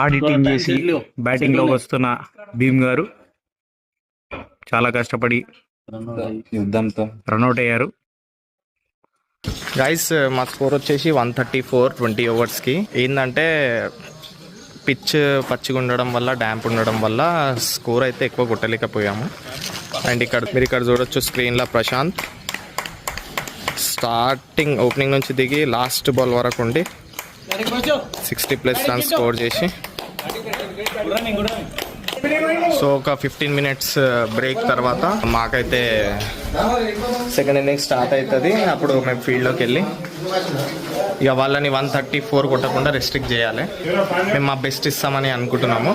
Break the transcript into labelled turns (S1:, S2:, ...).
S1: Auditing చేసి బ్యాటింగ్లోకి వస్తున్న భీమ్ గారు చాలా కష్టపడి
S2: యుద్ధంతో
S1: రన్అట్ అయ్యారు.
S3: గైస్ మా స్కోర్ వచ్చేసి 134 20 ఓవర్స్కి. ఏంటంటే పిచ్ పచ్చిగా ఉండడం వల్ల, డ్యాంప్ ఉండడం వల్ల స్కోర్ అయితే ఎక్కువ కొట్టలేకపోయాము. అండ్ మీరు ఇక్కడ చూడొచ్చు స్క్రీన్లో ప్రశాంత్ స్టార్టింగ్ ఓపెనింగ్ నుంచి దిగి లాస్ట్ బాల్ వరకు ఉండి 60+ రన్స్ స్కోర్ చేసి, సో ఒక 15 minutes బ్రేక్ తర్వాత మాకైతే సెకండ్ ఇన్నింగ్స్ స్టార్ట్ అవుతుంది. అప్పుడు మేము ఫీల్డ్లోకి వెళ్ళి ఇక వాళ్ళని 134 కొట్టకుండా రెస్ట్రిక్ట్ చేయాలి. మేము మా బెస్ట్ ఇస్తామని అనుకుంటున్నాము.